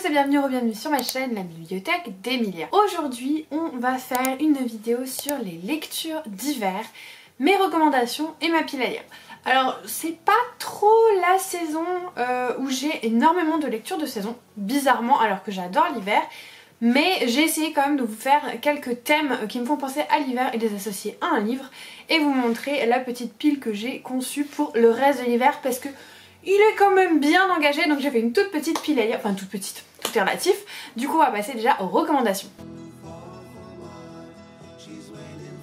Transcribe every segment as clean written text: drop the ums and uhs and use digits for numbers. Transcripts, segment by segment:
et bienvenue sur ma chaîne La Bibliothèque d'Emilia. Aujourd'hui on va faire une vidéo sur les lectures d'hiver, mes recommandations et ma pile à lire. Alors c'est pas trop la saison où j'ai énormément de lectures de saison, bizarrement alors que j'adore l'hiver. Mais j'ai essayé quand même de vous faire quelques thèmes qui me font penser à l'hiver et les associer à un livre et vous montrer la petite pile que j'ai conçue pour le reste de l'hiver parce que il est quand même bien engagé, donc j'ai fait une toute petite pile à lire, enfin toute petite, tout est relatif. Du coup on va passer déjà aux recommandations.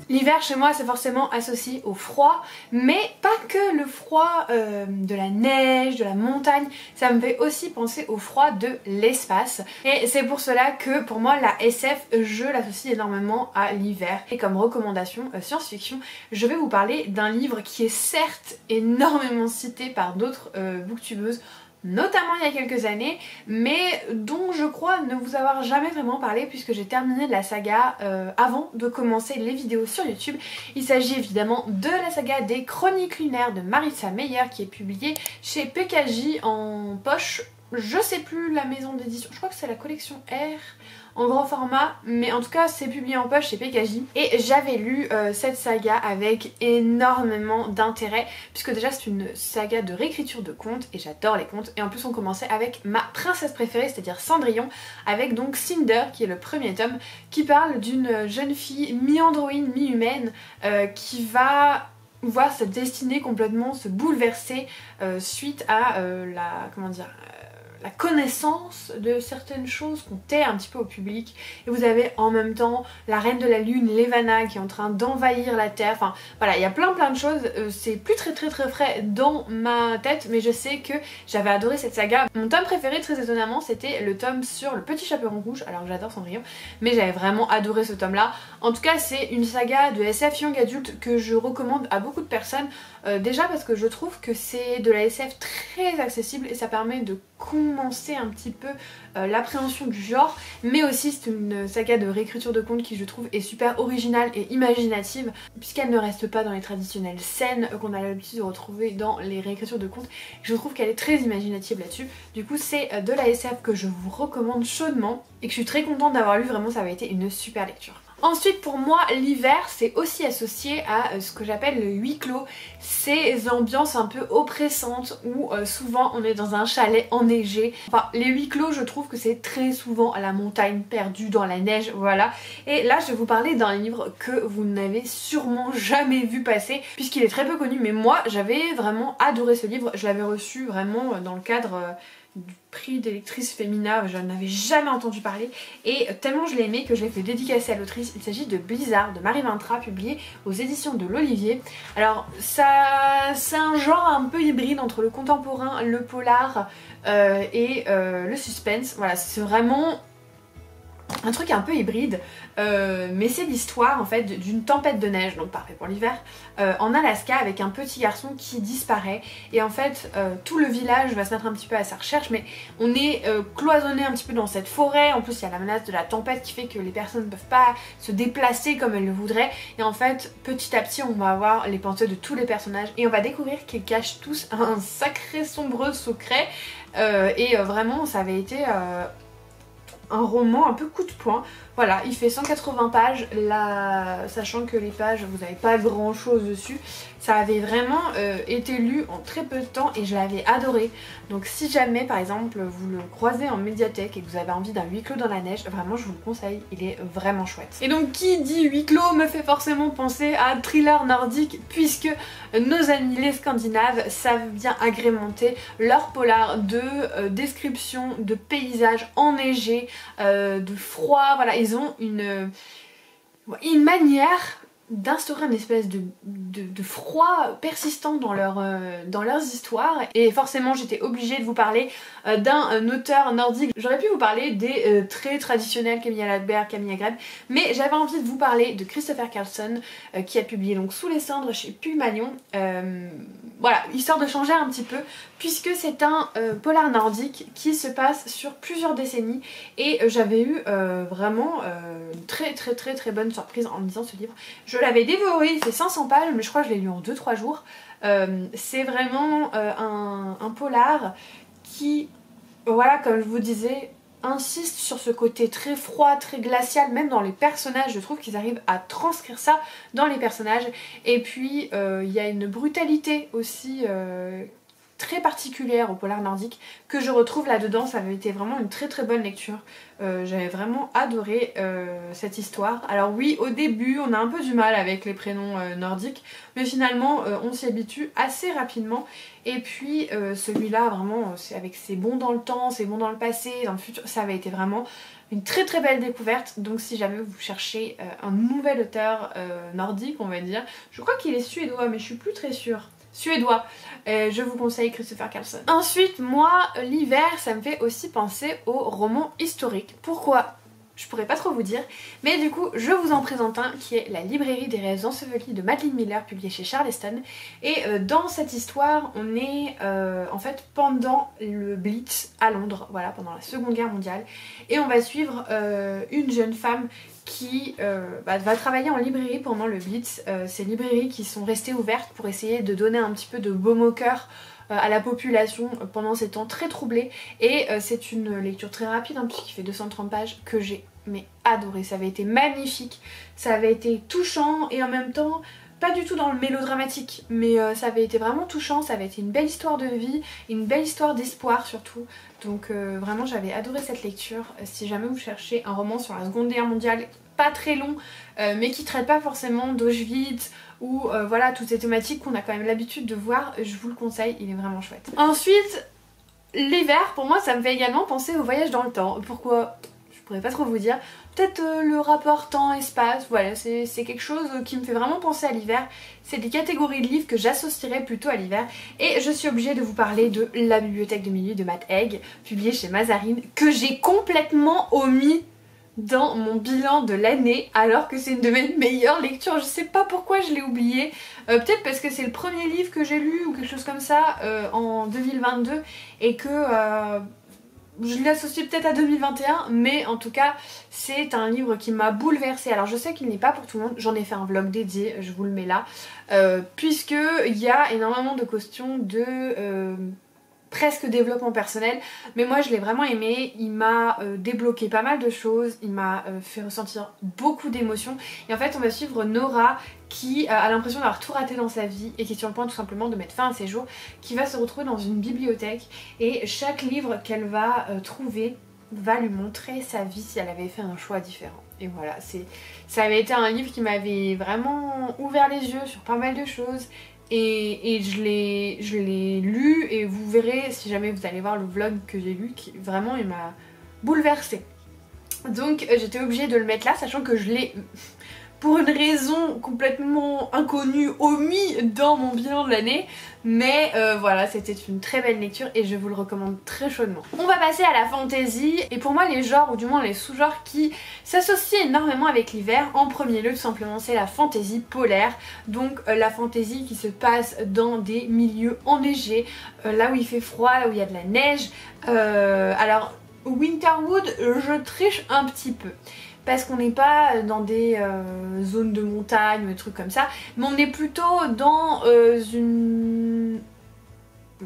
L'hiver chez moi c'est forcément associé au froid, mais pas que le froid de la neige, de la montagne, ça me fait aussi penser au froid de l'espace. Et c'est pour cela que pour moi la SF, je l'associe énormément à l'hiver. Et comme recommandation science-fiction, je vais vous parler d'un livre qui est certes énormément cité par d'autres booktubeuses, notamment il y a quelques années, mais dont je crois ne vous avoir jamais vraiment parlé puisque j'ai terminé la saga avant de commencer les vidéos sur YouTube. Il s'agit évidemment de la saga des Chroniques lunaires de Marissa Meyer qui est publiée chez PKJ en poche, je sais plus la maison d'édition, je crois que c'est la collection R en grand format, mais en tout cas c'est publié en poche chez PKJ et j'avais lu cette saga avec énormément d'intérêt puisque déjà c'est une saga de réécriture de contes et j'adore les contes, et en plus on commençait avec ma princesse préférée, c'est-à-dire Cendrillon, avec donc Cinder qui est le premier tome qui parle d'une jeune fille mi-androïde mi-humaine qui va voir sa destinée complètement se bouleverser suite à la connaissance de certaines choses qu'on tait un petit peu au public. Et vous avez en même temps la reine de la lune, Levana, qui est en train d'envahir la terre. Enfin voilà, il y a plein de choses. C'est plus très frais dans ma tête, mais je sais que j'avais adoré cette saga. Mon tome préféré, très étonnamment, c'était le tome sur le petit chaperon rouge, alors que j'adore Cendrillon, mais j'avais vraiment adoré ce tome là. En tout cas c'est une saga de SF young adulte que je recommande à beaucoup de personnes. Déjà parce que je trouve que c'est de la SF très accessible et ça permet de commencer un petit peu l'appréhension du genre, mais aussi c'est une saga de réécriture de contes qui je trouve est super originale et imaginative puisqu'elle ne reste pas dans les traditionnelles scènes qu'on a l'habitude de retrouver dans les réécritures de contes. Je trouve qu'elle est très imaginative là-dessus. Du coup c'est de la SF que je vous recommande chaudement et que je suis très contente d'avoir lu, vraiment ça avait été une super lecture. Ensuite pour moi l'hiver c'est aussi associé à ce que j'appelle le huis clos, ces ambiances un peu oppressantes où souvent on est dans un chalet enneigé. Enfin les huis clos je trouve que c'est très souvent à la montagne, perdu dans la neige, voilà. Et là je vais vous parler d'un livre que vous n'avez sûrement jamais vu passer puisqu'il est très peu connu, mais moi j'avais vraiment adoré ce livre, je l'avais reçu vraiment dans le cadre du prix d'électrice féminin, je n'avais jamais entendu parler et tellement je l'ai aimé que je l'ai fait dédicacer à l'autrice. Il s'agit de Blizzard de Marie Vintra, publié aux éditions de l'Olivier. Alors ça c'est un genre un peu hybride entre le contemporain, le polar et le suspense. Voilà, c'est vraiment un truc un peu hybride, mais c'est l'histoire en fait d'une tempête de neige, donc parfait pour l'hiver, en Alaska, avec un petit garçon qui disparaît et en fait tout le village va se mettre un petit peu à sa recherche, mais on est cloisonné un petit peu dans cette forêt. En plus il y a la menace de la tempête qui fait que les personnes ne peuvent pas se déplacer comme elles le voudraient, et en fait petit à petit on va avoir les pensées de tous les personnages et on va découvrir qu'ils cachent tous un sacré sombre secret, et vraiment ça avait été un roman un peu coup de poing. Voilà, il fait 180 pages, là, sachant que les pages, vous n'avez pas grand chose dessus. Ça avait vraiment été lu en très peu de temps et je l'avais adoré. Donc si jamais par exemple vous le croisez en médiathèque et que vous avez envie d'un huis clos dans la neige, vraiment je vous le conseille, il est vraiment chouette. Et donc qui dit huis clos me fait forcément penser à thriller nordique, puisque nos amis les Scandinaves savent bien agrémenter leur polar de descriptions de paysages enneigés, de froid, voilà, ils ont une manière d'instaurer une espèce de froid persistant dans leurs histoires, et forcément j'étais obligée de vous parler d'un auteur nordique. J'aurais pu vous parler des très traditionnels Camilla Läckberg, Camilla Greb, mais j'avais envie de vous parler de Christopher Carlson qui a publié donc Sous les cendres chez Pygmalion. Voilà, histoire de changer un petit peu, puisque c'est un polar nordique qui se passe sur plusieurs décennies, et j'avais eu vraiment une très bonne surprise en lisant ce livre. Je l'avais dévoré, il fait 500 pages, mais je crois que je l'ai lu en 2-3 jours. C'est vraiment un polar qui, voilà, comme je vous disais, insiste sur ce côté très froid, très glacial, même dans les personnages. Je trouve qu'ils arrivent à transcrire ça dans les personnages. Et puis il y a une brutalité aussi très particulière au polar nordique que je retrouve là-dedans. Ça avait été vraiment une très très bonne lecture. J'avais vraiment adoré cette histoire. Alors oui, au début on a un peu du mal avec les prénoms nordiques, mais finalement on s'y habitue assez rapidement. Et puis celui-là vraiment, avec ses bons dans le temps, ses bons dans le passé, dans le futur, ça avait été vraiment une très très belle découverte. Donc si jamais vous cherchez un nouvel auteur nordique, on va dire, je crois qu'il est suédois mais je suis plus très sûre. Suédois, je vous conseille Christopher Carlson. Ensuite, moi, l'hiver, ça me fait aussi penser aux romans historiques. Pourquoi ? Je pourrais pas trop vous dire, mais du coup je vous en présente un qui est La librairie des rêves ensevelis de Madeline Miller, publié chez Charleston. Et dans cette histoire on est en fait pendant le Blitz à Londres, voilà, pendant la Seconde Guerre mondiale, et on va suivre une jeune femme qui va travailler en librairie pendant le Blitz. Ces librairies qui sont restées ouvertes pour essayer de donner un petit peu de baume au cœur à la population pendant ces temps très troublés. Et c'est une lecture très rapide hein, puisqu'il fait 230 pages, que j'ai adoré. Ça avait été magnifique, ça avait été touchant et en même temps pas du tout dans le mélodramatique, mais ça avait été vraiment touchant. Ça avait été une belle histoire de vie, une belle histoire d'espoir surtout. Donc vraiment j'avais adoré cette lecture. Si jamais vous cherchez un roman sur la Seconde Guerre mondiale, pas très long, mais qui traite pas forcément d'Auschwitz ou voilà, toutes ces thématiques qu'on a quand même l'habitude de voir, je vous le conseille, il est vraiment chouette. Ensuite, l'hiver, pour moi ça me fait également penser au voyage dans le temps. Pourquoi ? Je pourrais pas trop vous dire. Peut-être le rapport temps-espace, voilà, c'est quelque chose qui me fait vraiment penser à l'hiver. C'est des catégories de livres que j'associerais plutôt à l'hiver. Et je suis obligée de vous parler de La bibliothèque de minuit de Matt Haig, publié chez Mazarine, que j'ai complètement omis dans mon bilan de l'année, alors que c'est une de mes meilleures lectures. Je sais pas pourquoi je l'ai oublié, peut-être parce que c'est le premier livre que j'ai lu ou quelque chose comme ça en 2022 et que je l'associe peut-être à 2021, mais en tout cas c'est un livre qui m'a bouleversée. Alors je sais qu'il n'est pas pour tout le monde, j'en ai fait un vlog dédié, je vous le mets là, puisque il y a énormément de questions de presque développement personnel, mais moi je l'ai vraiment aimé. Il m'a débloqué pas mal de choses, il m'a fait ressentir beaucoup d'émotions. Et en fait on va suivre Nora qui a l'impression d'avoir tout raté dans sa vie et qui est sur le point tout simplement de mettre fin à ses jours, qui va se retrouver dans une bibliothèque et chaque livre qu'elle va trouver va lui montrer sa vie si elle avait fait un choix différent. Et voilà, ça avait été un livre qui m'avait vraiment ouvert les yeux sur pas mal de choses. Et je l'ai lu et vous verrez si jamais vous allez voir le vlog que j'ai lu, qui vraiment il m'a bouleversée. Donc j'étais obligée de le mettre là, sachant que je l'ai pour une raison complètement inconnue omis dans mon bilan de l'année. Mais voilà, c'était une très belle lecture et je vous le recommande très chaudement. On va passer à la fantasy, et pour moi les genres, ou du moins les sous-genres qui s'associent énormément avec l'hiver, en premier lieu tout simplement c'est la fantasy polaire. Donc la fantasy qui se passe dans des milieux enneigés, là où il fait froid, là où il y a de la neige. Alors Winterwood, je triche un petit peu, parce qu'on n'est pas dans des zones de montagne ou des trucs comme ça, mais on est plutôt dans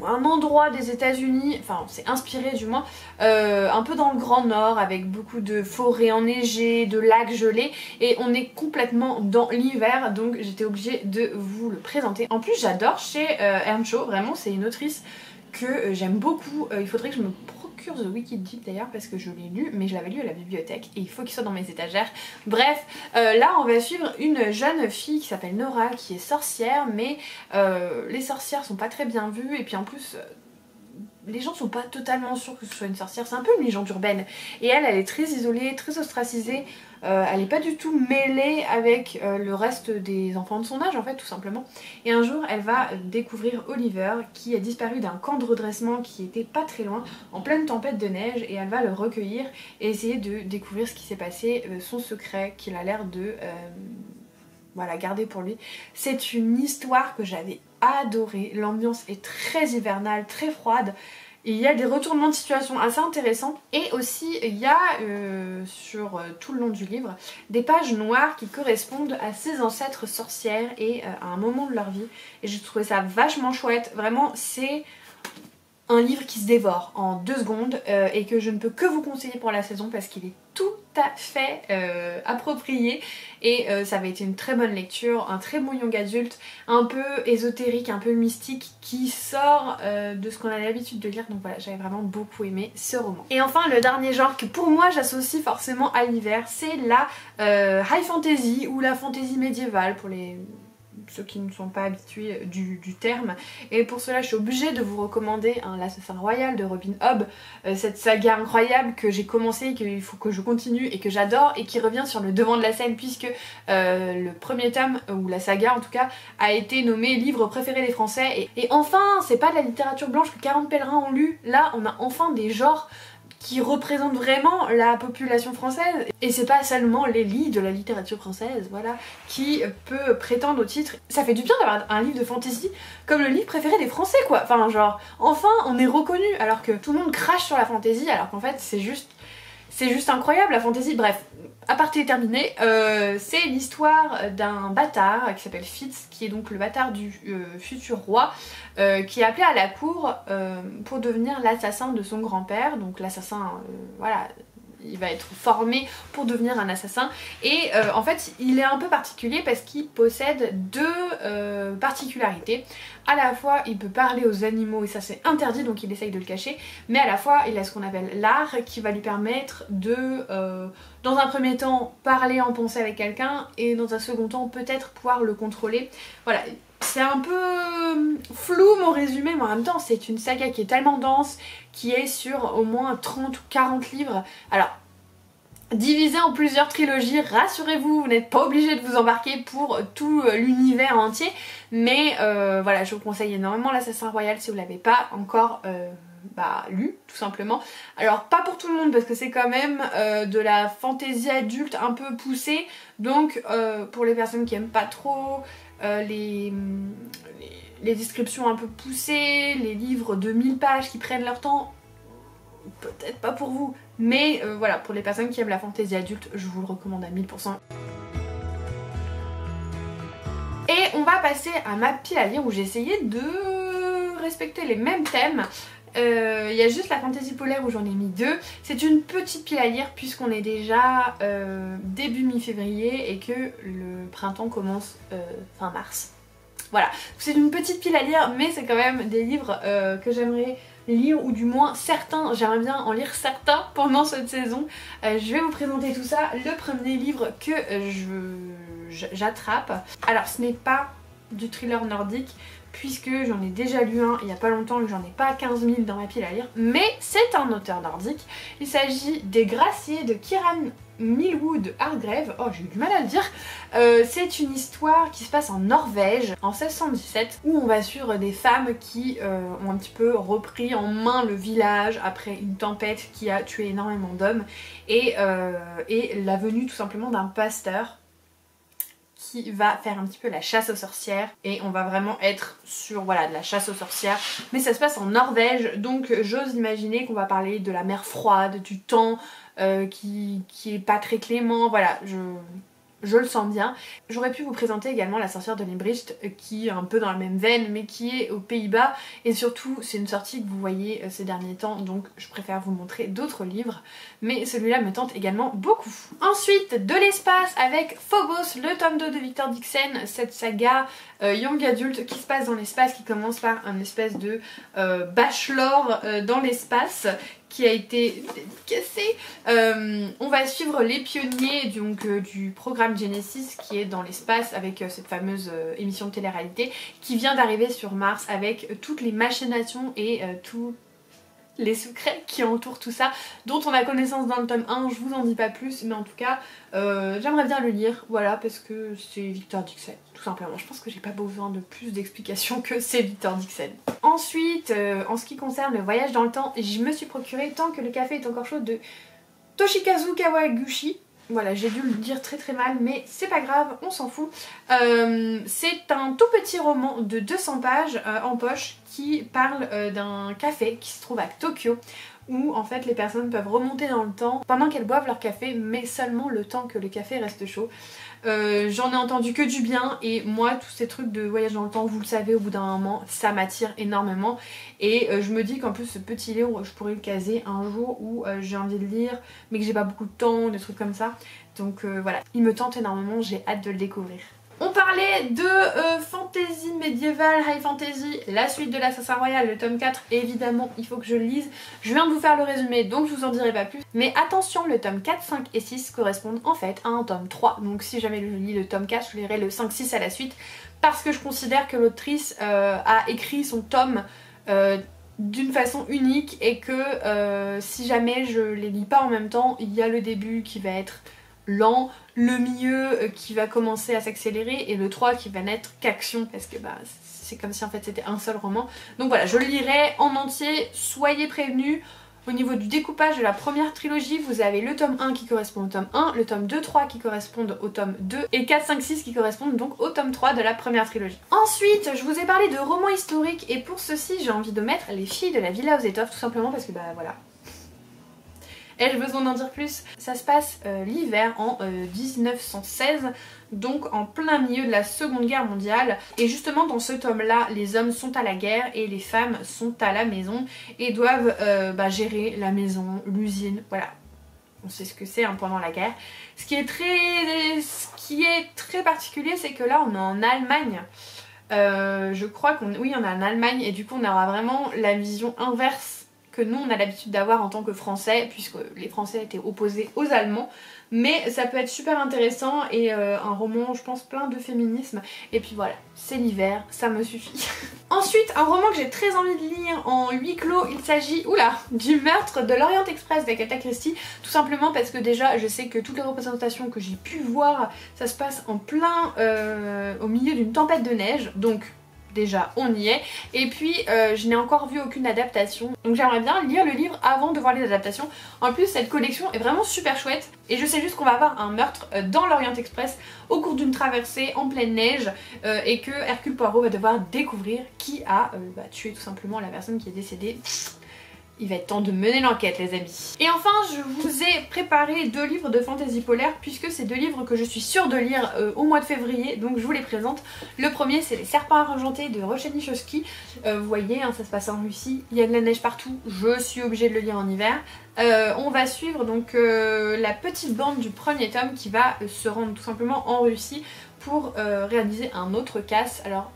un endroit des États-Unis, enfin c'est inspiré du moins, un peu dans le Grand Nord, avec beaucoup de forêts enneigées, de lacs gelés, et on est complètement dans l'hiver, donc j'étais obligée de vous le présenter. En plus j'adore chez Earnshaw, vraiment c'est une autrice que j'aime beaucoup. Il faudrait que je me procure The Wicked Deep d'ailleurs, parce que je l'ai lu, mais je l'avais lu à la bibliothèque et il faut qu'il soit dans mes étagères. Bref, là on va suivre une jeune fille qui s'appelle Nora, qui est sorcière, mais les sorcières sont pas très bien vues, et puis en plus les gens sont pas totalement sûrs que ce soit une sorcière, c'est un peu une légende urbaine. Et elle est très isolée, très ostracisée, elle est pas du tout mêlée avec le reste des enfants de son âge en fait, tout simplement. Et un jour elle va découvrir Oliver qui a disparu d'un camp de redressement qui était pas très loin, en pleine tempête de neige, et elle va le recueillir et essayer de découvrir ce qui s'est passé, son secret qu'il a l'air de voilà, garder pour lui. C'est une histoire que j'avais adorée, l'ambiance est très hivernale, très froide. Il y a des retournements de situation assez intéressants, et aussi il y a sur tout le long du livre des pages noires qui correspondent à ses ancêtres sorcières et à un moment de leur vie, et j'ai trouvé ça vachement chouette. Vraiment c'est un livre qui se dévore en 2 secondes et que je ne peux que vous conseiller pour la saison parce qu'il est tout à fait approprié et ça avait été une très bonne lecture, un très bon young adulte, un peu ésotérique, un peu mystique qui sort de ce qu'on a l'habitude de lire, donc voilà, j'avais vraiment beaucoup aimé ce roman. Et enfin le dernier genre que pour moi j'associe forcément à l'hiver, c'est la high fantasy ou la fantasy médiévale pour ceux qui ne sont pas habitués du terme, et pour cela je suis obligée de vous recommander l'Assassin Royal de Robin Hobb, cette saga incroyable que j'ai commencé, qu'il faut que je continue et que j'adore et qui revient sur le devant de la scène puisque le premier tome, ou la saga en tout cas, a été nommé livre préféré des Français et enfin c'est pas de la littérature blanche que 40 pèlerins ont lu, là on a enfin des genres qui représente vraiment la population française et c'est pas seulement l'élite de la littérature française, voilà, qui peut prétendre au titre. Ça fait du bien d'avoir un livre de fantasy comme le livre préféré des Français quoi, enfin genre enfin on est reconnu alors que tout le monde crache sur la fantasy alors qu'en fait c'est juste incroyable la fantasy. Bref, aparté terminé, c'est l'histoire d'un bâtard qui s'appelle Fitz, qui est donc le bâtard du futur roi, qui est appelé à la cour pour devenir l'assassin de son grand-père. Donc l'assassin, voilà, il va être formé pour devenir un assassin et en fait il est un peu particulier parce qu'il possède 2 particularités. À la fois il peut parler aux animaux et ça c'est interdit donc il essaye de le cacher, mais à la fois il a ce qu'on appelle l'art qui va lui permettre de dans un premier temps parler en pensée avec quelqu'un et dans un second temps peut-être pouvoir le contrôler. Voilà, c'est un peu flou mon résumé, mais en même temps c'est une saga qui est tellement dense, qui est sur au moins 30 ou 40 livres. Alors, divisé en plusieurs trilogies, rassurez-vous, vous n'êtes pas obligé de vous embarquer pour tout l'univers entier, mais voilà, je vous conseille énormément l'Assassin Royal si vous l'avez pas encore lu, tout simplement. Alors pas pour tout le monde parce que c'est quand même de la fantaisie adulte un peu poussée, donc pour les personnes qui aiment pas trop les descriptions un peu poussées, les livres de 1000 pages qui prennent leur temps, peut-être pas pour vous, mais voilà, pour les personnes qui aiment la fantaisie adulte, je vous le recommande à 1000%. Et on va passer à ma pile à lire où j'ai essayé de respecter les mêmes thèmes. Il y a juste la fantaisie polaire où j'en ai mis 2. C'est une petite pile à lire puisqu'on est déjà début mi-février et que le printemps commence fin mars. Voilà, c'est une petite pile à lire mais c'est quand même des livres que j'aimerais lire, ou du moins certains, j'aimerais bien en lire certains pendant cette saison. Je vais vous présenter tout ça. Le premier livre que j'attrape, alors ce n'est pas du thriller nordique puisque j'en ai déjà lu un il y a pas longtemps et j'en ai pas 15 000 dans ma pile à lire, mais c'est un auteur nordique. Il s'agit des Graciés de Kieran Millwood Hargrave, oh j'ai eu du mal à le dire. C'est une histoire qui se passe en Norvège en 1617 où on va suivre des femmes qui ont un petit peu repris en main le village après une tempête qui a tué énormément d'hommes et la venue tout simplement d'un pasteur qui va faire un petit peu la chasse aux sorcières et on va vraiment être sur voilà, de la chasse aux sorcières, mais ça se passe en Norvège donc j'ose imaginer qu'on va parler de la mer froide, du temps qui est pas très clément, voilà, je le sens bien. J'aurais pu vous présenter également La sorcière de Limbrecht qui est un peu dans la même veine mais qui est aux Pays-Bas et surtout c'est une sortie que vous voyez ces derniers temps donc je préfère vous montrer d'autres livres, mais celui-là me tente également beaucoup. Ensuite de l'espace avec Phobos, le tome 2 de Victor Dixon, cette saga young adulte qui se passe dans l'espace, qui commence par un espèce de bachelor dans l'espace qui a été cassé. On va suivre les pionniers donc, du programme Genesis qui est dans l'espace avec cette fameuse émission de télé-réalité qui vient d'arriver sur Mars avec toutes les machinations et tous les secrets qui entourent tout ça dont on a connaissance dans le tome 1, je vous en dis pas plus mais en tout cas j'aimerais bien le lire, voilà, parce que c'est Victor Dixon tout simplement. Je pense que j'ai pas besoin de plus d'explications que c'est Victor Dixon. Ensuite en ce qui concerne le voyage dans le temps, je me suis procuré Tant que le café est encore chaud de Toshikazu Kawaguchi. Voilà, j'ai dû le dire très très mal mais c'est pas grave, on s'en fout. C'est un tout petit roman de 200 pages en poche qui parle d'un café qui se trouve à Tokyo où en fait les personnes peuvent remonter dans le temps pendant qu'elles boivent leur café, mais seulement le temps que le café reste chaud. J'en ai entendu que du bien et moi tous ces trucs de voyage dans le temps, vous le savez, au bout d'un moment ça m'attire énormément et je me dis qu'en plus ce petit livre je pourrais le caser un jour où j'ai envie de lire mais que j'ai pas beaucoup de temps, des trucs comme ça. Donc voilà, il me tente énormément, j'ai hâte de le découvrir. On parlait de fantasy médiévale, high fantasy, la suite de l'Assassin Royal, le tome 4, évidemment il faut que je le lise. Je viens de vous faire le résumé donc je vous en dirai pas plus. Mais attention, le tome 4, 5 et 6 correspondent en fait à un tome 3. Donc si jamais je lis le tome 4, je lirai le 5, 6 à la suite. Parce que je considère que l'autrice a écrit son tome d'une façon unique et que si jamais je les lis pas en même temps, il y a le début qui va être lent, le milieu qui va commencer à s'accélérer et le 3 qui va n'être qu'action parce que bah c'est comme si en fait c'était un seul roman. Donc voilà, je le lirai en entier, soyez prévenus. Au niveau du découpage de la première trilogie, vous avez le tome 1 qui correspond au tome 1, le tome 2, 3 qui correspondent au tome 2 et 4, 5, 6 qui correspondent donc au tome 3 de la première trilogie. Ensuite, je vous ai parlé de romans historiques et pour ceci j'ai envie de mettre Les filles de la Villa aux Étoffes tout simplement parce que bah voilà. Ai-je besoin d'en dire plus? Ça se passe l'hiver en 1916, donc en plein milieu de la Seconde Guerre mondiale. Et justement dans ce tome-là, les hommes sont à la guerre et les femmes sont à la maison et doivent gérer la maison, l'usine, voilà. On sait ce que c'est pendant la guerre. Ce qui est très particulier, c'est que là on est en Allemagne. Je crois qu'on on est en Allemagne et du coup on aura vraiment la vision inverse que nous on a l'habitude d'avoir en tant que Français, puisque les Français étaient opposés aux Allemands. Mais ça peut être super intéressant et un roman je pense plein de féminisme. Et puis voilà, c'est l'hiver, ça me suffit. Ensuite, un roman que j'ai très envie de lire en huis clos, il s'agit, du meurtre de l'Orient Express d'Agatha Christie. Tout simplement parce que déjà je sais que toutes les représentations que j'ai pu voir, ça se passe en plein au milieu d'une tempête de neige. Donc déjà on y est, et puis je n'ai encore vu aucune adaptation, donc j'aimerais bien lire le livre avant de voir les adaptations. En plus cette collection est vraiment super chouette et je sais juste qu'on va avoir un meurtre dans l'Orient Express au cours d'une traversée en pleine neige et que Hercule Poirot va devoir découvrir qui a tué tout simplement la personne qui est décédée. Il va être temps de mener l'enquête les amis. Et enfin je vous ai préparé 2 livres de fantasy polaire puisque c'est 2 livres que je suis sûre de lire au mois de février, donc je vous les présente. Le premier c'est Les Serpents Argentés de Rochenichowski. Vous voyez ça se passe en Russie, il y a de la neige partout, je suis obligée de le lire en hiver. On va suivre donc la petite bande du premier tome qui va se rendre tout simplement en Russie pour réaliser un autre casse. Alors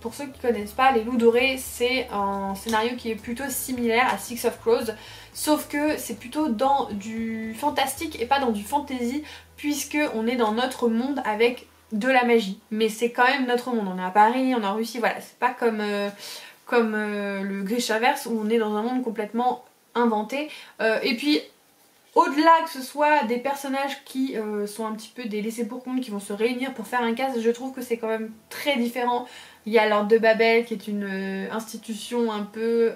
pour ceux qui connaissent pas, Les Loups Dorés, c'est un scénario qui est plutôt similaire à Six of Crows, sauf que c'est plutôt dans du fantastique et pas dans du fantasy, puisque on est dans notre monde avec de la magie. Mais c'est quand même notre monde, on est à Paris, on est en Russie, voilà, c'est pas comme, le Grishaverse où on est dans un monde complètement inventé. Et puis au-delà que ce soit des personnages qui sont un petit peu des laissés pour compte qui vont se réunir pour faire un casse, je trouve que c'est quand même très différent. Il y a l'Ordre de Babel qui est une institution un peu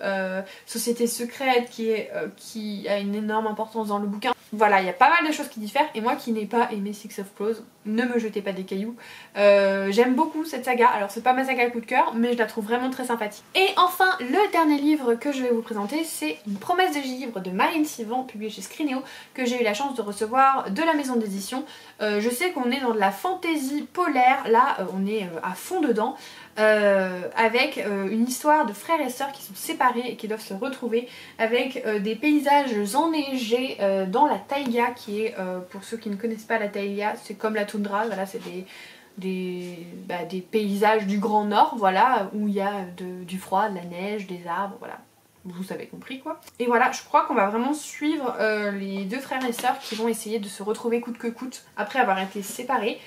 société secrète qui a une énorme importance dans le bouquin. Voilà, il y a pas mal de choses qui diffèrent et moi qui n'ai pas aimé Six of Crows, ne me jetez pas des cailloux. J'aime beaucoup cette saga, alors c'est pas ma saga coup de cœur mais je la trouve vraiment très sympathique. Et enfin le dernier livre que je vais vous présenter, c'est Une promesse de givre de Marine Sivan, publié chez Scrinéo, que j'ai eu la chance de recevoir de la maison d'édition. Je sais qu'on est dans de la fantaisie polaire, là on est à fond dedans. Avec une histoire de frères et sœurs qui sont séparés et qui doivent se retrouver avec des paysages enneigés dans la taïga qui est, pour ceux qui ne connaissent pas la taïga, c'est comme la toundra, voilà, c'est des paysages du Grand Nord, voilà, où il y a du froid, de la neige, des arbres, voilà. Vous avez compris quoi. Et voilà, je crois qu'on va vraiment suivre les 2 frères et sœurs qui vont essayer de se retrouver coûte que coûte après avoir été séparés.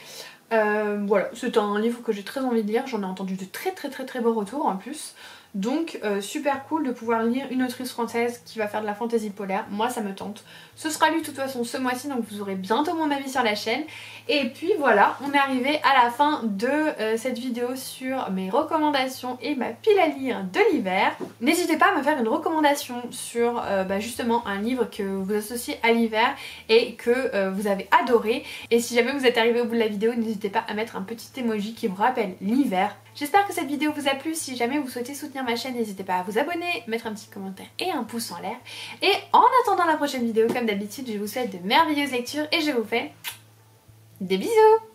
Voilà, c'est un livre que j'ai très envie de lire, j'en ai entendu de très bons retours en plus. Donc super cool de pouvoir lire une autrice française qui va faire de la fantasy polaire, moi ça me tente. Ce sera lu de toute façon ce mois-ci, donc vous aurez bientôt mon avis sur la chaîne. Et puis voilà, on est arrivé à la fin de cette vidéo sur mes recommandations et ma pile à lire de l'hiver. N'hésitez pas à me faire une recommandation sur justement un livre que vous associez à l'hiver et que vous avez adoré. Et si jamais vous êtes arrivé au bout de la vidéo, n'hésitez pas à mettre un petit emoji qui vous rappelle l'hiver. J'espère que cette vidéo vous a plu. Si jamais vous souhaitez soutenir ma chaîne, n'hésitez pas à vous abonner, mettre un petit commentaire et un pouce en l'air. Et en attendant la prochaine vidéo, comme d'habitude, je vous souhaite de merveilleuses lectures et je vous fais des bisous.